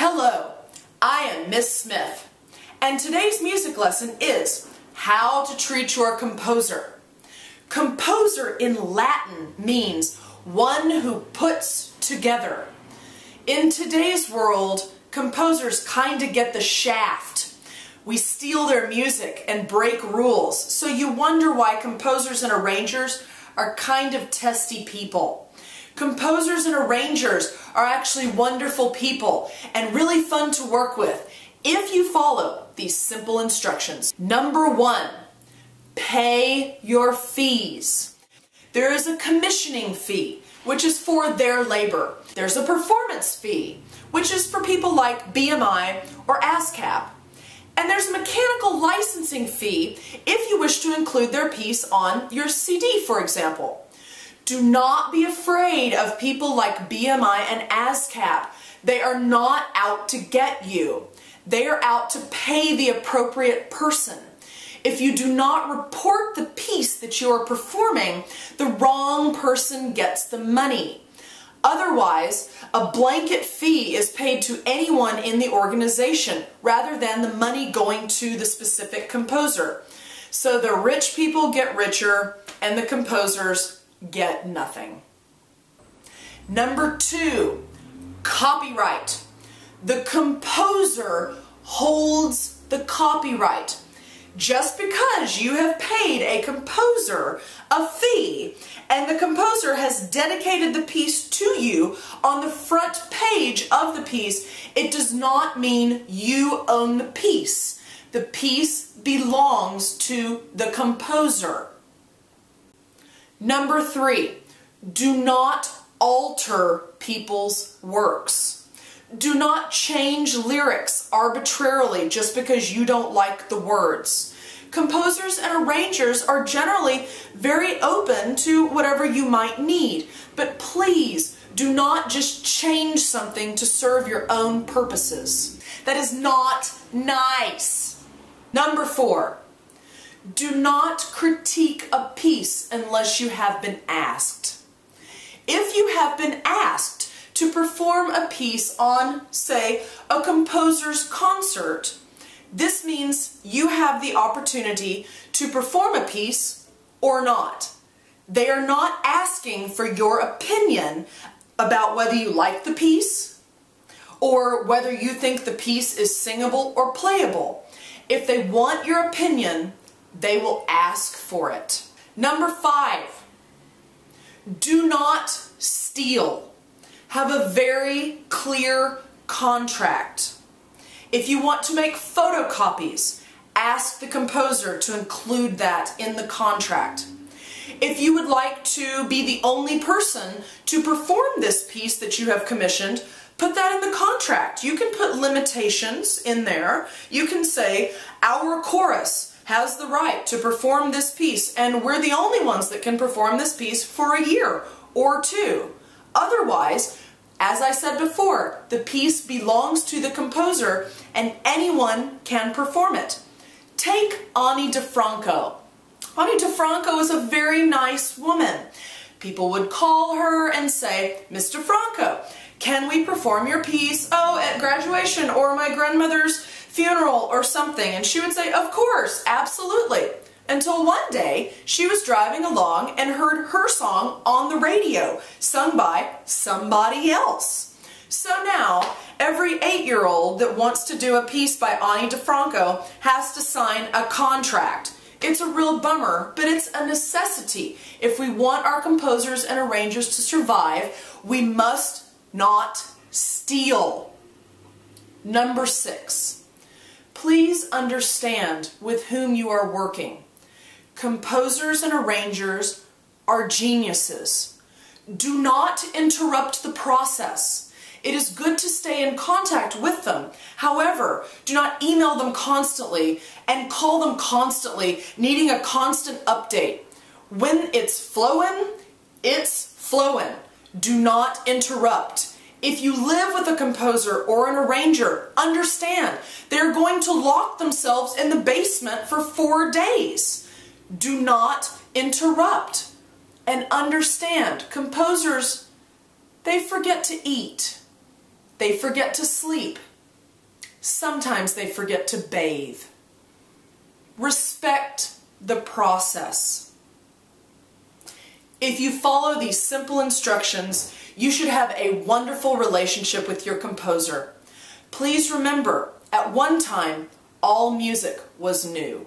Hello, I am Miss Smith, and today's music lesson is how to treat your composer. Composer in Latin means one who puts together. In today's world, composers kind of get the shaft. We steal their music and break rules, so you wonder why composers and arrangers are kind of testy people. Composers and arrangers are actually wonderful people and really fun to work with if you follow these simple instructions. Number 1, pay your fees. There is a commissioning fee, which is for their labor. There's a performance fee, which is for people like BMI or ASCAP. And there's a mechanical licensing fee if you wish to include their piece on your CD, for example. Do not be afraid of people like BMI and ASCAP. They are not out to get you. They are out to pay the appropriate person. If you do not report the piece that you are performing, the wrong person gets the money. Otherwise, a blanket fee is paid to anyone in the organization rather than the money going to the specific composer. So the rich people get richer and the composers get nothing. Number 2, copyright. The composer holds the copyright. Just because you have paid a composer a fee and the composer has dedicated the piece to you on the front page of the piece, it does not mean you own the piece. The piece belongs to the composer. Number 3, do not alter people's works. Do not change lyrics arbitrarily just because you don't like the words. Composers and arrangers are generally very open to whatever you might need, but please do not just change something to serve your own purposes. That is not nice. Number 4, do not critique a piece unless you have been asked. If you have been asked to perform a piece on, say, a composer's concert, this means you have the opportunity to perform a piece or not. They are not asking for your opinion about whether you like the piece or whether you think the piece is singable or playable. If they want your opinion, they will ask for it. Number 5, do not steal. Have a very clear contract. If you want to make photocopies, ask the composer to include that in the contract. If you would like to be the only person to perform this piece that you have commissioned, put that in the contract. You can put limitations in there. You can say, our chorus has the right to perform this piece, and we're the only ones that can perform this piece for a year or 2. Otherwise, as I said before, the piece belongs to the composer and anyone can perform it. Take Ani DeFranco. Ani DeFranco is a very nice woman. People would call her and say, Mr. Franco, can we perform your piece, at graduation or my grandmother's funeral or something? And she would say, of course, absolutely. Until one day, she was driving along and heard her song on the radio, sung by somebody else. So now, every 8-year-old that wants to do a piece by Ani DeFranco has to sign a contract. It's a real bummer, but it's a necessity. If we want our composers and arrangers to survive, we must not steal. Number 6, please understand with whom you are working. Composers and arrangers are geniuses. Do not interrupt the process. It is good to stay in contact with them. However, do not email them constantly and call them constantly, needing a constant update. When it's flowing, it's flowing. Do not interrupt. If you live with a composer or an arranger, understand they're going to lock themselves in the basement for 4 days. Do not interrupt. And understand, composers, they forget to eat. They forget to sleep. Sometimes they forget to bathe. Respect the process. If you follow these simple instructions, you should have a wonderful relationship with your composer. Please remember, at one time, all music was new.